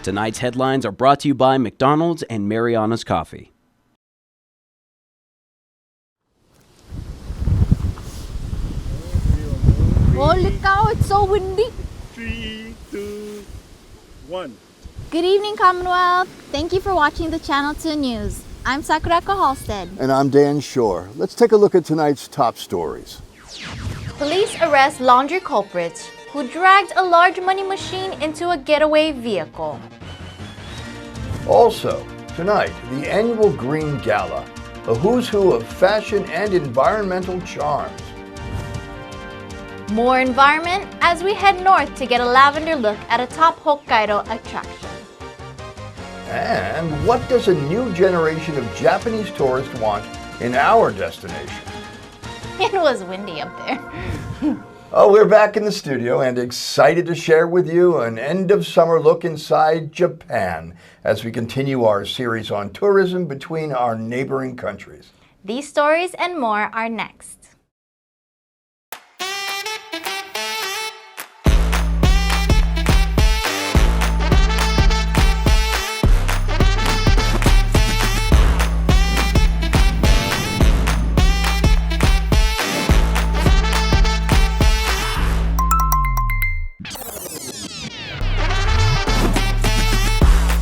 Tonight's headlines are brought to you by McDonald's and Mariana's Coffee. Holy cow, it's so windy. 3, 2, 1. Good evening, Commonwealth. Thank you for watching the Channel 2 News. I'm Sakurako Halstead. And I'm Dan Shore. Let's take a look at tonight's top stories. Police arrest laundry culprits who dragged a large money machine into a getaway vehicle. Also, tonight, the annual Green Gala, a who's who of fashion and environmental charms. More environment as we head north to get a lavender look at a top Hokkaido attraction. And what does a new generation of Japanese tourists want in our destination? It was windy up there. Oh, we're back in the studio and excited to share with you an end-of-summer look inside Japan as we continue our series on tourism between our neighboring countries. These stories and more are next.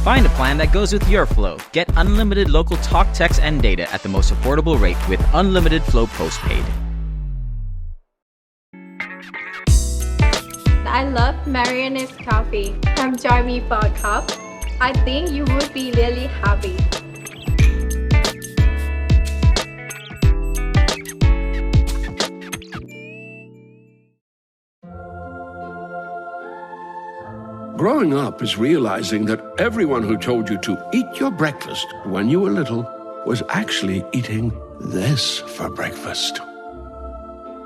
Find a plan that goes with your flow. Get unlimited local talk, text, and data at the most affordable rate with Unlimited Flow Postpaid. I love Mariana's coffee. Come join me for a cup. I think you would be really happy. Growing up is realizing that everyone who told you to eat your breakfast when you were little was actually eating this for breakfast.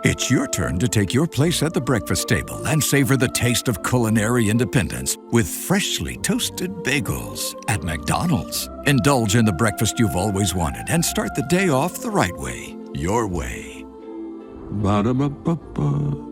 It's your turn to take your place at the breakfast table and savor the taste of culinary independence with freshly toasted bagels at McDonald's. Indulge in the breakfast you've always wanted and start the day off the right way, your way. Ba-da-ba-ba-ba.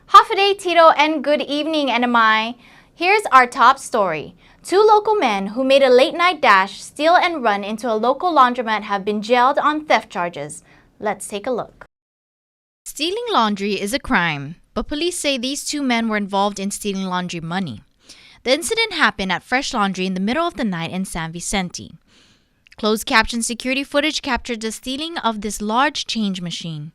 Hafuday Tito and good evening, NMI. Here's our top story. Two local men who made a late-night dash, steal and run into a local laundromat have been jailed on theft charges. Let's take a look. Stealing laundry is a crime, but police say these two men were involved in stealing laundry money. The incident happened at Fresh Laundry in the middle of the night in San Vicente. Closed caption security footage captured the stealing of this large change machine.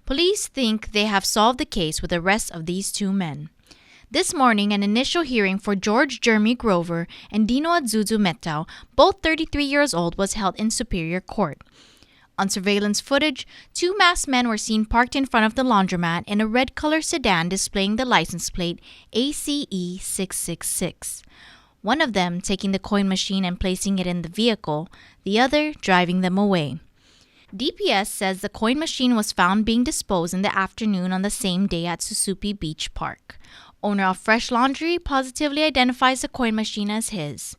Police think they have solved the case with the arrest of these two men. This morning, an initial hearing for George Jeremy Grover and Dino Azuzu Metao, both 33 years old, was held in Superior Court. On surveillance footage, two masked men were seen parked in front of the laundromat in a red-color sedan displaying the license plate ACE666. One of them taking the coin machine and placing it in the vehicle, the other driving them away. DPS says the coin machine was found being disposed in the afternoon on the same day at Susupi Beach Park. Owner of Fresh Laundry positively identifies the coin machine as his.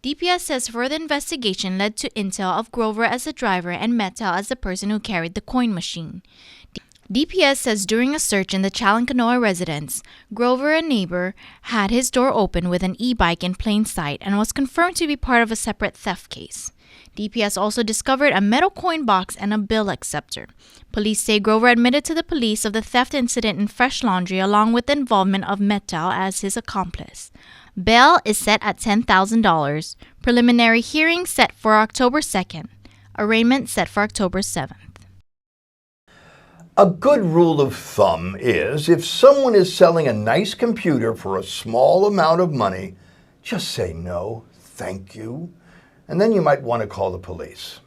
DPS says further investigation led to intel of Grover as the driver and Metao as the person who carried the coin machine. DPS says during a search in the Chalankanoa residence, Grover, a neighbor, had his door open with an e-bike in plain sight and was confirmed to be part of a separate theft case. DPS also discovered a metal coin box and a bill acceptor. Police say Grover admitted to the police of the theft incident in Fresh Laundry along with the involvement of Metao as his accomplice. Bail is set at $10,000. Preliminary hearing set for October 2nd. Arraignment set for October 7th. A good rule of thumb is if someone is selling a nice computer for a small amount of money, just say no, thank you. and then you might want to call the police.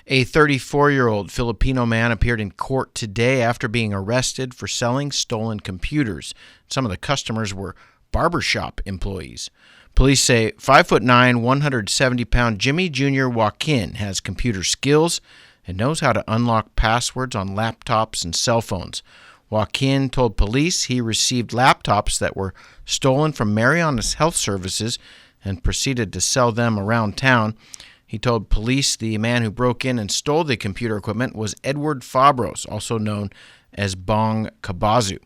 A 34-year-old Filipino man appeared in court today after being arrested for selling stolen computers. Some of the customers were barbershop employees. Police say 5'9", 170-pound Jimmy Jr. Joaquin has computer skills and knows how to unlock passwords on laptops and cell phones. Joaquin told police he received laptops that were stolen from Mariana's Health Services and proceeded to sell them around town. He told police the man who broke in and stole the computer equipment was Edward Fabros, also known as Bong Kabazu.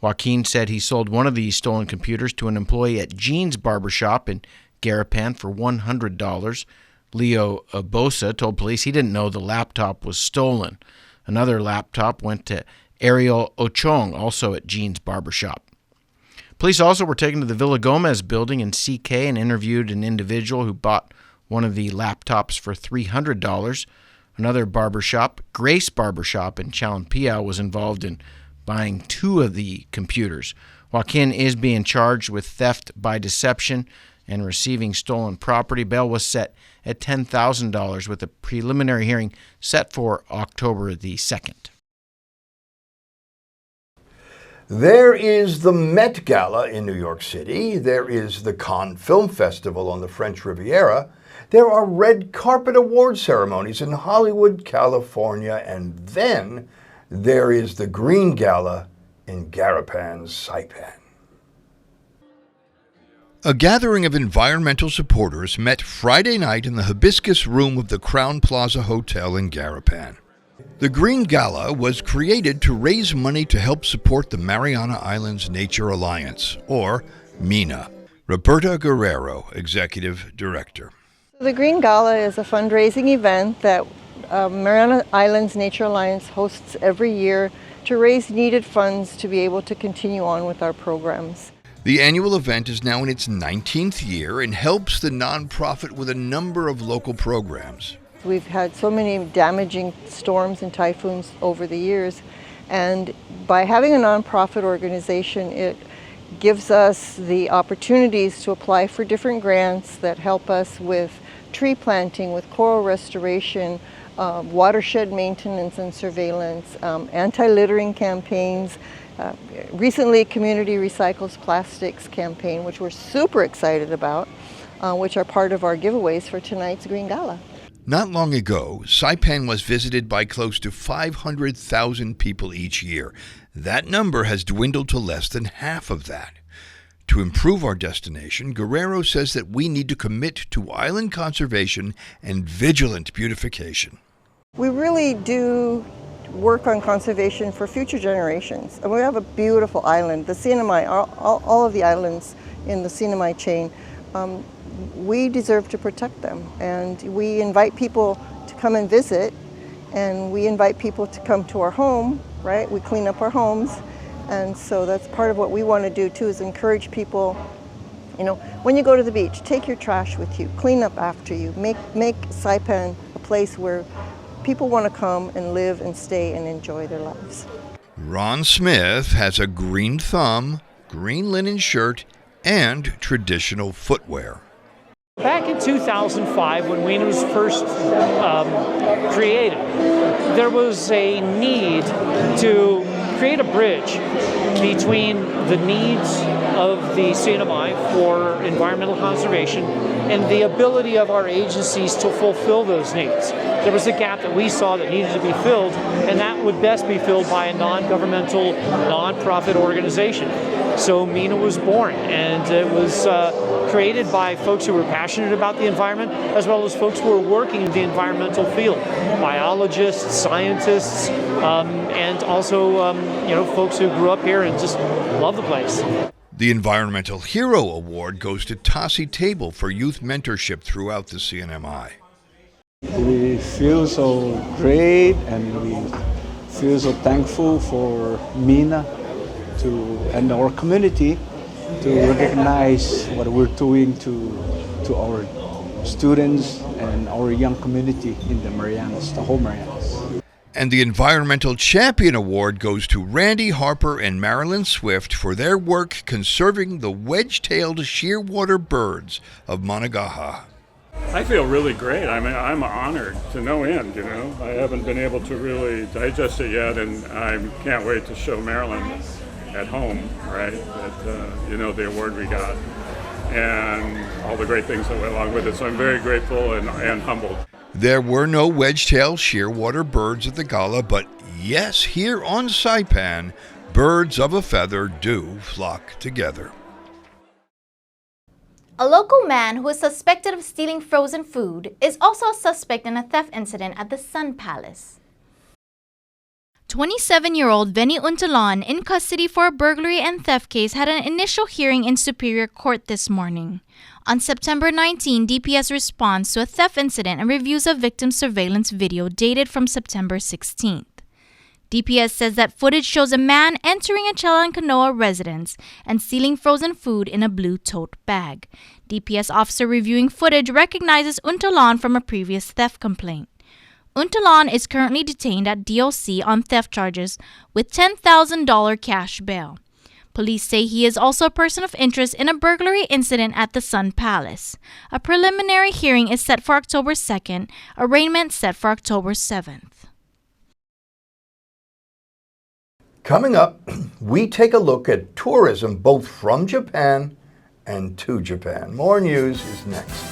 Joaquin said he sold one of the stolen computers to an employee at Jean's Barbershop in Garapan for $100. Leo Bosa told police he didn't know the laptop was stolen. Another laptop went to Ariel Ochong, also at Jean's Barbershop. Police also were taken to the Villa Gomez building in CK and interviewed an individual who bought one of the laptops for $300. Another barbershop, Grace Barbershop in Chalampiao, was involved in buying two of the computers. Joaquin is being charged with theft by deception and receiving stolen property. Bail was set at $10,000 with a preliminary hearing set for October the 2nd. There is the Met Gala in New York City. There is the Cannes Film Festival on the French Riviera. There are red carpet award ceremonies in Hollywood, California, and then there is the Green Gala in Garapan's Saipan. A gathering of environmental supporters met Friday night in the Hibiscus Room of the Crowne Plaza Hotel in Garapan. The Green Gala was created to raise money to help support the Mariana Islands Nature Alliance, or MINA. Roberta Guerrero, Executive Director. The Green Gala is a fundraising event that Mariana Islands Nature Alliance hosts every year to raise needed funds to be able to continue on with our programs. The annual event is now in its 19th year and helps the nonprofit with a number of local programs. We've had so many damaging storms and typhoons over the years, and by having a nonprofit organization, it gives us the opportunities to apply for different grants that help us with tree planting, with coral restoration, watershed maintenance and surveillance, anti-littering campaigns. Recently, Community Recycles Plastics campaign, which we're super excited about, which are part of our giveaways for tonight's Green Gala. Not long ago, Saipan was visited by close to 500,000 people each year. That number has dwindled to less than half of that. To improve our destination, Guerrero says that we need to commit to island conservation and vigilant beautification. We really do work on conservation for future generations. And we have a beautiful island. The Sinamai, all of the islands in the Sinamai chain, we deserve to protect them. And we invite people to come and visit, and we invite people to come to our home, right? We clean up our homes. And so that's part of what we want to do too, is encourage people, you know, when you go to the beach, take your trash with you, clean up after you, make Saipan a place where people want to come and live and stay and enjoy their lives. Ron Smith has a green thumb, green linen shirt, and traditional footwear. Back in 2005, when WINA was first created, there was a need to create a bridge between the needs of the CNMI for environmental conservation and the ability of our agencies to fulfill those needs. There was a gap that we saw that needed to be filled, and that would best be filled by a non-governmental, non-profit organization. So MINA was born, and it was created by folks who were passionate about the environment, as well as folks who were working in the environmental field, biologists, scientists, and also folks who grew up here and just love the place. The Environmental Hero Award goes to Tassi Table for youth mentorship throughout the CNMI. We feel so great, and we feel so thankful for MINA and our community to recognize what we're doing to our students and our young community in the Marianas, the whole Marianas. And the Environmental Champion Award goes to Randy Harper and Marilyn Swift for their work conserving the wedge-tailed shearwater birds of Managaha. I feel really great. I mean, I'm honored to no end, you know. I haven't been able to really digest it yet, and I can't wait to show Marilyn at home, right, that, you know, the award we got and all the great things that went along with it. So I'm very grateful and humbled. There were no wedge-tailed shearwater birds at the gala, but yes, here on Saipan, birds of a feather do flock together. A local man who is suspected of stealing frozen food is also a suspect in a theft incident at the Sun Palace. 27-year-old Venny Untalan, in custody for a burglary and theft case, had an initial hearing in Superior Court this morning. On September 19, DPS responds to a theft incident and reviews a victim's surveillance video dated from September 16th. DPS says that footage shows a man entering a Chalancanoa residence and stealing frozen food in a blue tote bag. DPS officer reviewing footage recognizes Untalan from a previous theft complaint. Untalan is currently detained at DOC on theft charges with $10,000 cash bail. Police say he is also a person of interest in a burglary incident at the Sun Palace. A preliminary hearing is set for October 2nd, arraignment set for October 7th. Coming up, we take a look at tourism both from Japan and to Japan. More news is next.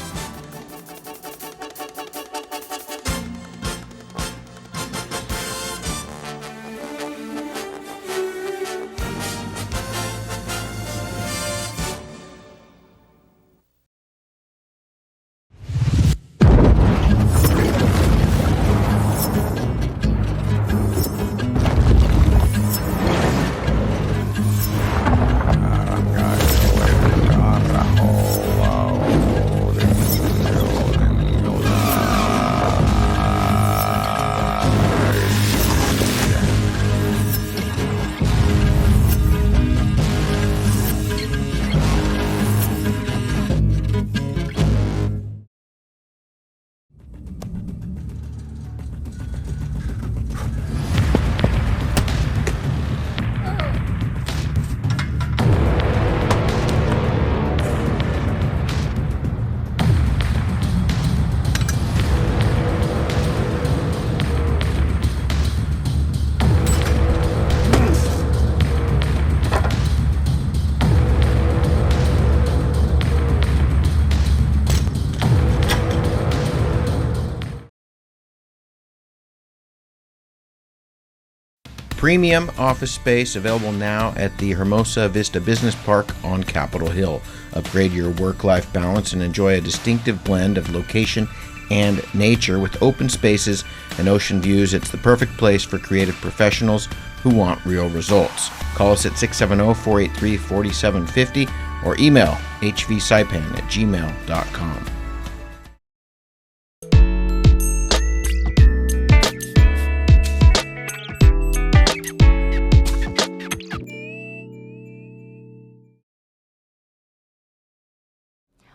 Premium office space available now at the Hermosa Vista Business Park on Capitol Hill. Upgrade your work-life balance and enjoy a distinctive blend of location and nature with open spaces and ocean views. It's the perfect place for creative professionals who want real results. Call us at 670-483-4750 or email hvsaipan@gmail.com.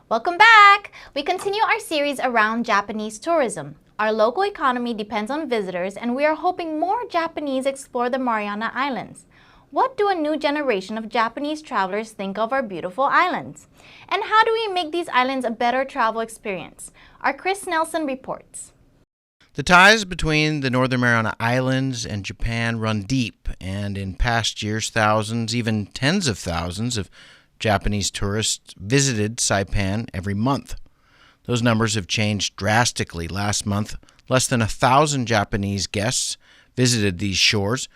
Welcome back! We continue our series around Japanese tourism. Our local economy depends on visitors, and we are hoping more Japanese explore the Mariana Islands. What do a new generation of Japanese travelers think of our beautiful islands? And how do we make these islands a better travel experience? Our Chris Nelson reports. The ties between the Northern Mariana Islands and Japan run deep, and in past years, thousands, even tens of thousands of Japanese tourists visited Saipan every month. Those numbers have changed drastically. Last month, less than 1,000 Japanese guests visited these shores.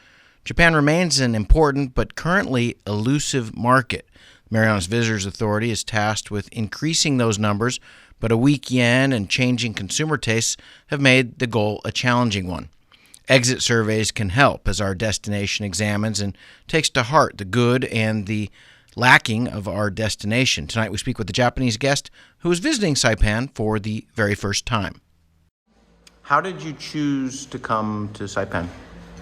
Japan remains an important but currently elusive market. Marianas Visitors Authority is tasked with increasing those numbers, but a weak yen and changing consumer tastes have made the goal a challenging one. Exit surveys can help as our destination examines and takes to heart the good and the lacking of our destination. Tonight we speak with a Japanese guest who is visiting Saipan for the very first time. How did you choose to come to Saipan?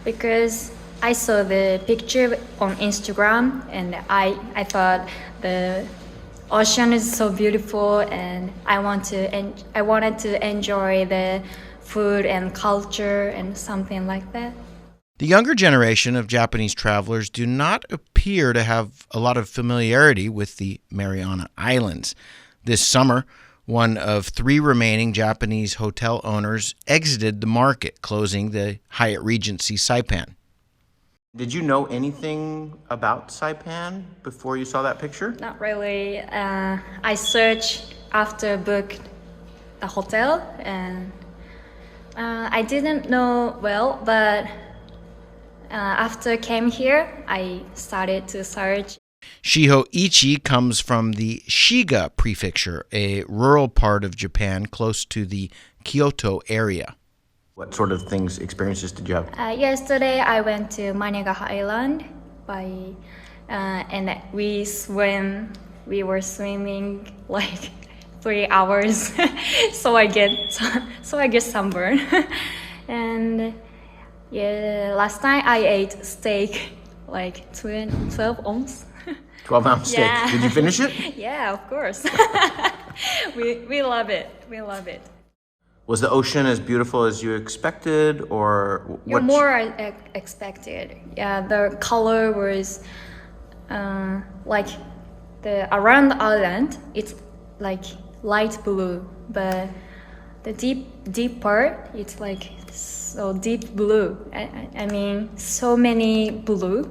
Because I saw the picture on Instagram and I thought the ocean is so beautiful and I wanted to enjoy the food and culture and something like that. The younger generation of Japanese travelers do not appear to have a lot of familiarity with the Mariana Islands. This summer, One of 3 remaining Japanese hotel owners exited the market, closing the Hyatt Regency Saipan. Did you know anything about Saipan before you saw that picture? Not really. I searched after booked the hotel, and I didn't know well, but after I came here, I started to search. Shiho-ichi comes from the Shiga prefecture, a rural part of Japan close to the Kyoto area. What sort of experiences did you have? Yesterday, I went to MINA Island and we were swimming like 3 hours, so I get sunburned. And yeah, last night I ate steak, like 12 ounce. 12-ounce steak. Yeah. Did you finish it? Yeah, of course. we love it. We love it. Was the ocean as beautiful as you expected, or what? More expected. Yeah, the color was like around the island. It's like light blue, but the deep part, it's like so deep blue. I mean, so many blue,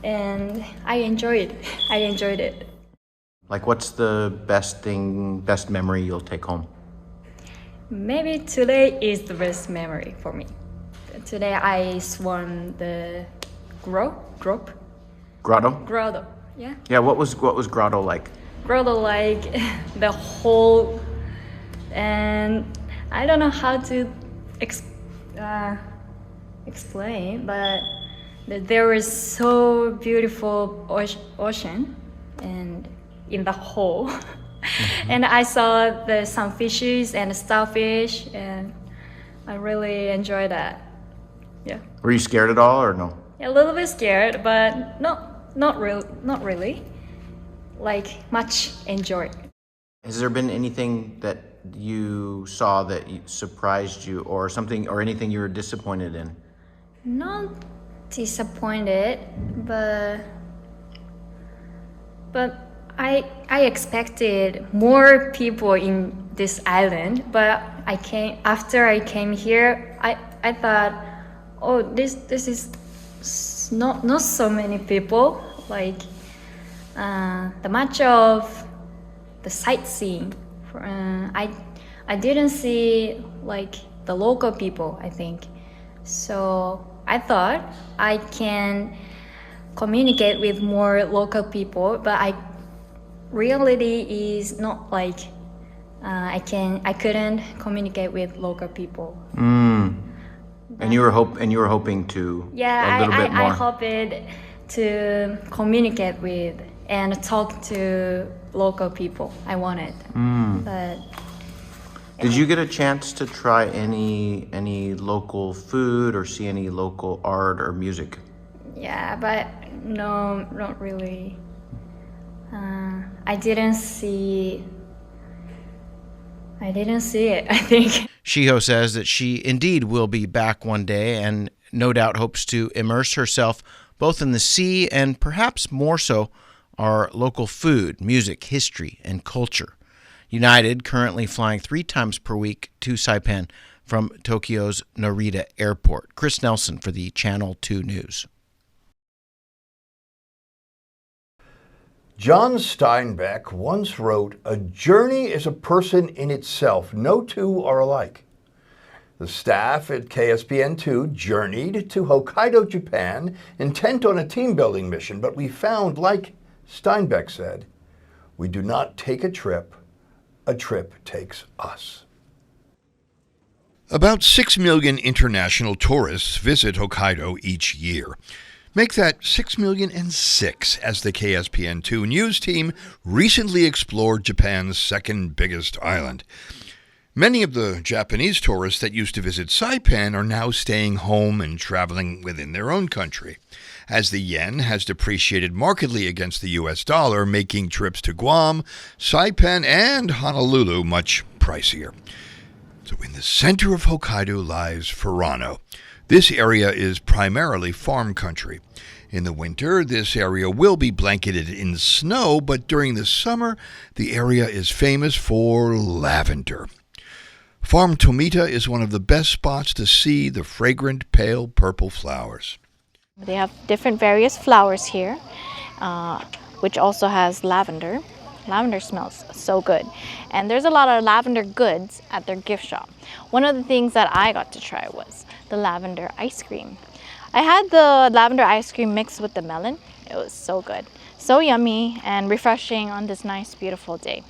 and I enjoyed it. Like, what's the best memory you'll take home? Maybe today is the best memory for me. Today I swam the grotto. Yeah. Yeah. What was grotto like? Grotto like the whole, and I don't know how to explain, but there was so beautiful ocean and in the whole. And I saw some fishes and starfish, and I really enjoyed that. Yeah. Were you scared at all, or no? A little bit scared, but not really. Like, much enjoyed. Has there been anything that you saw that surprised you, or something, or anything you were disappointed in? Not disappointed, but I expected more people in this island, but after I came here, I thought, oh, this is not so many people, like the much of the sightseeing. I didn't see like the local people, I think. So I thought I can communicate with more local people, but reality is not like I couldn't communicate with local people. And you were hoping to a little bit more. I hoped to communicate with and talk to local people. I wanted, but. Did you get a chance to try any local food or see any local art or music? Yeah, but no, not really. I didn't see it, I think. Shiho says that she indeed will be back one day and no doubt hopes to immerse herself both in the sea and perhaps more so our local food, music, history, and culture. United currently flying 3 times per week to Saipan from Tokyo's Narita Airport. Chris Nelson for the Channel 2 News. John Steinbeck once wrote, "A journey is a person in itself. No two are alike." The staff at KSPN2 journeyed to Hokkaido, Japan, intent on a team-building mission, but we found, like Steinbeck said, we do not take a trip takes us. About 6 million international tourists visit Hokkaido each year. Make that 6,000,006 as the KSPN2 news team recently explored Japan's second biggest island. Many of the Japanese tourists that used to visit Saipan are now staying home and traveling within their own country, as the yen has depreciated markedly against the US dollar, making trips to Guam, Saipan, and Honolulu much pricier. So in the center of Hokkaido lies Furano. This area is primarily farm country. In the winter, this area will be blanketed in snow, but during the summer, the area is famous for lavender. Farm Tomita is one of the best spots to see the fragrant pale purple flowers. They have different various flowers here, which also has lavender. Lavender smells so good. And there's a lot of lavender goods at their gift shop. One of the things that I got to try was the lavender ice cream. I had the lavender ice cream mixed with the melon. It was so good. So yummy and refreshing on this nice, beautiful day.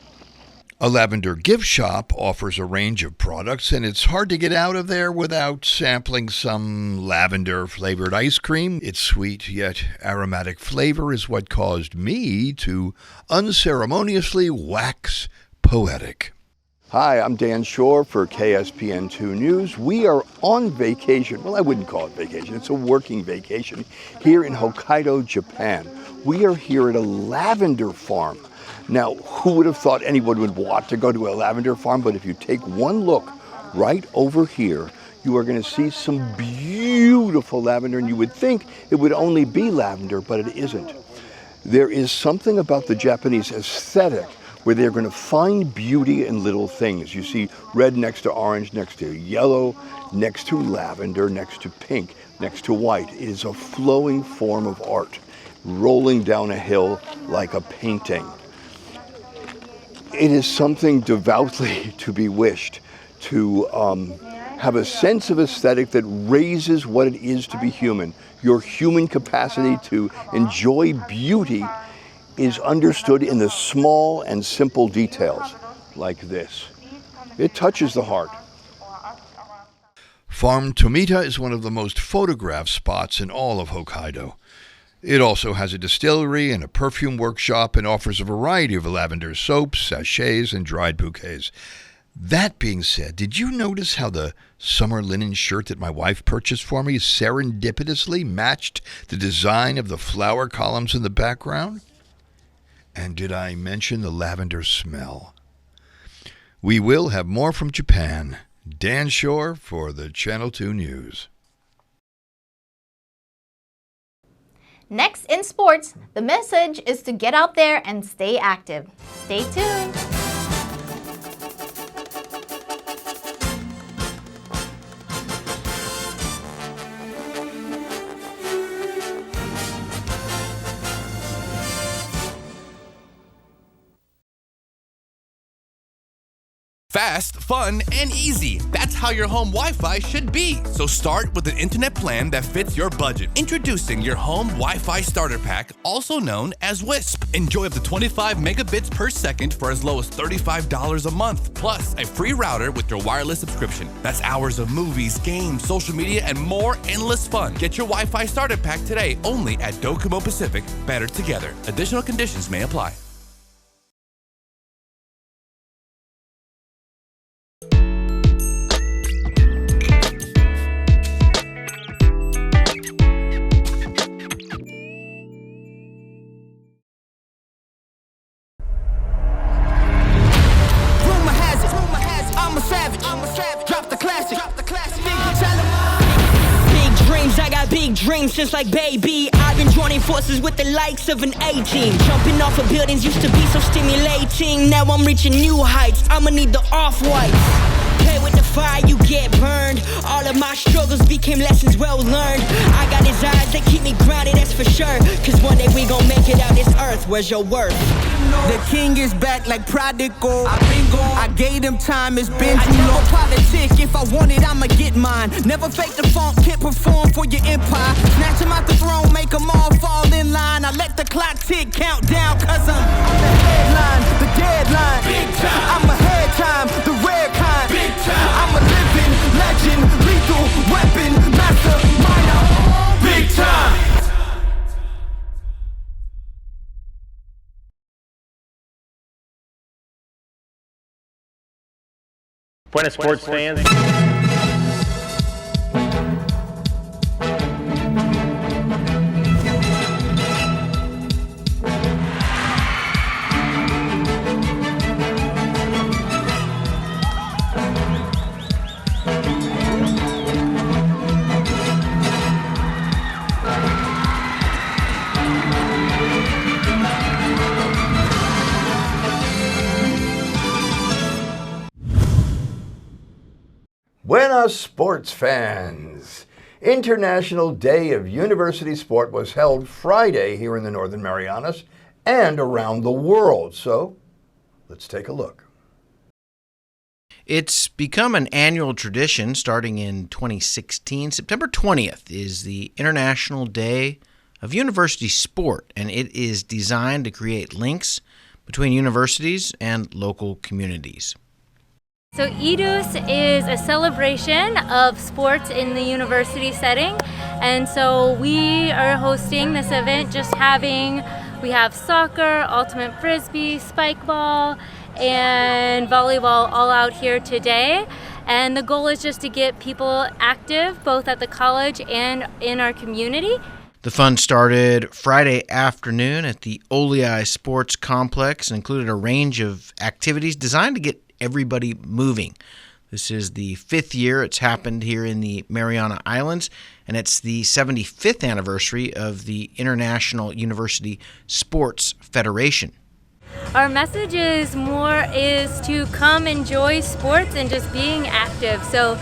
A lavender gift shop offers a range of products, and it's hard to get out of there without sampling some lavender-flavored ice cream. Its sweet yet aromatic flavor is what caused me to unceremoniously wax poetic. Hi, I'm Dan Shore for KSPN2 News. We are on vacation. Well, I wouldn't call it vacation. It's a working vacation here in Hokkaido, Japan. We are here at a lavender farm. Now, who would have thought anyone would want to go to a lavender farm? But if you take one look right over here, you are going to see some beautiful lavender, and you would think it would only be lavender, but it isn't. There is something about the Japanese aesthetic where they're going to find beauty in little things. You see red next to orange, next to yellow, next to lavender, next to pink, next to white. It is a flowing form of art, rolling down a hill like a painting. It is something devoutly to be wished, to have a sense of aesthetic that raises what it is to be human. Your human capacity to enjoy beauty is understood in the small and simple details like this. It touches the heart. Farm Tomita is one of the most photographed spots in all of Hokkaido. It also has a distillery and a perfume workshop and offers a variety of lavender soaps, sachets, and dried bouquets. That being said, did you notice how the summer linen shirt that my wife purchased for me serendipitously matched the design of the flower columns in the background? And did I mention the lavender smell? We will have more from Japan. Dan Shore for the Channel 2 News. Next in sports, the message is to get out there and stay active. Stay tuned. Fast, fun, and easy. That's how your home Wi-Fi should be. So start with an internet plan that fits your budget. Introducing your home Wi-Fi starter pack, also known as WISP. Enjoy up to 25 megabits per second for as low as $35 a month. Plus, a free router with your wireless subscription. That's hours of movies, games, social media, and more endless fun. Get your Wi-Fi starter pack today only at Docomo Pacific. Better together. Additional conditions may apply. Dreams since like baby, I've been joining forces with the likes of an A-team. Jumping off of buildings used to be so stimulating. Now I'm reaching new heights, I'ma need the off-whites. Play with the fire, you get burned. All of my struggles became lessons well learned. I got his eyes that keep me grounded, that's for sure. Cause one day we gon' make it out this earth, where's your worth? The king is back like prodigal. I've been gone, I gave him time, it's been too long. Politic, if I want it, I'ma get mine. Never fake the funk, can't perform for your empire. Snatch him out the throne, make them all fall in line. I let the clock tick, count down, cause I'm the headline, the deadline. Big time. I'm ahead time, the rare kind. Big time. I'm a living legend, lethal weapon, master, minor. Big time. Buenas sports fans. Buena sports fans! International Day of University Sport was held Friday here in the Northern Marianas and around the world. So, let's take a look. It's become an annual tradition starting in 2016. September 20th is the International Day of University Sport, and it is designed to create links between universities and local communities. So EDUS is a celebration of sports in the university setting, and so we are hosting this event we have soccer, ultimate frisbee, spike ball, and volleyball all out here today. And the goal is just to get people active both at the college and in our community. The fun started Friday afternoon at the Olei Sports Complex and included a range of activities designed to get everybody moving. This is the 5th year it's happened here in the Mariana Islands, and it's the 75th anniversary of the International University Sports Federation. Our message is to come enjoy sports and just being active. So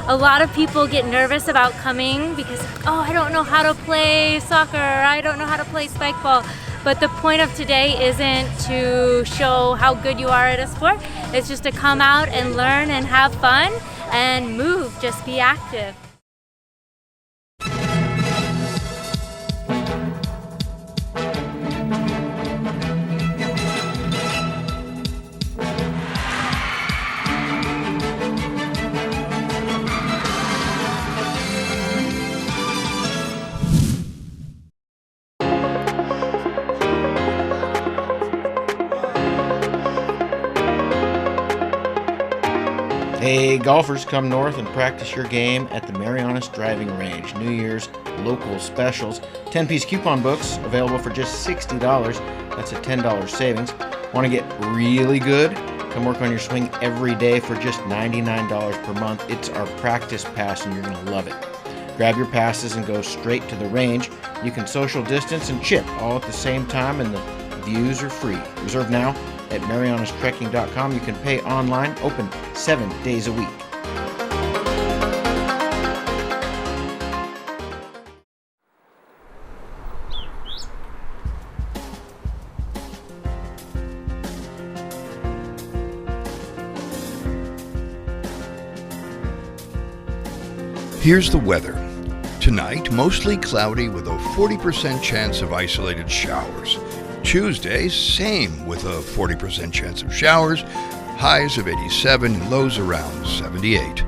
a lot of people get nervous about coming because, I don't know how to play soccer, or I don't know how to play spike ball. But the point of today isn't to show how good you are at a sport. It's just to come out and learn and have fun and move, just be active. Hey, golfers, come north and practice your game at the Marianas Driving Range. New Year's local specials. 10-piece coupon books available for just $60. That's a $10 savings. Want to get really good? Come work on your swing every day for just $99 per month. It's our practice pass and you're going to love it. Grab your passes and go straight to the range. You can social distance and chip all at the same time, and the views are free. Reserve now at marianastrekking.com. You can pay online, open 7 days a week. Here's the weather. Tonight, mostly cloudy with a 40% chance of isolated showers. Tuesday, same with a 40% chance of showers, highs of 87 and lows around 78.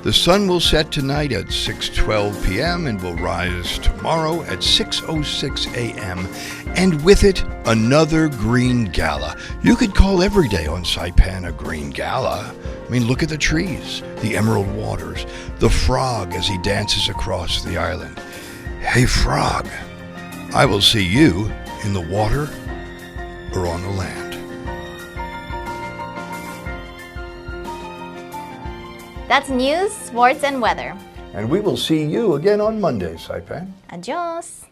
The sun will set tonight at 6:12 p.m. and will rise tomorrow at 6:06 a.m. And with it, another Green Gala. You could call every day on Saipan a Green Gala. I mean, look at the trees, the emerald waters, the frog as he dances across the island. Hey, frog, I will see you in the water or on the land. That's news, sports, and weather. And we will see you again on Monday, Saipan. Adios.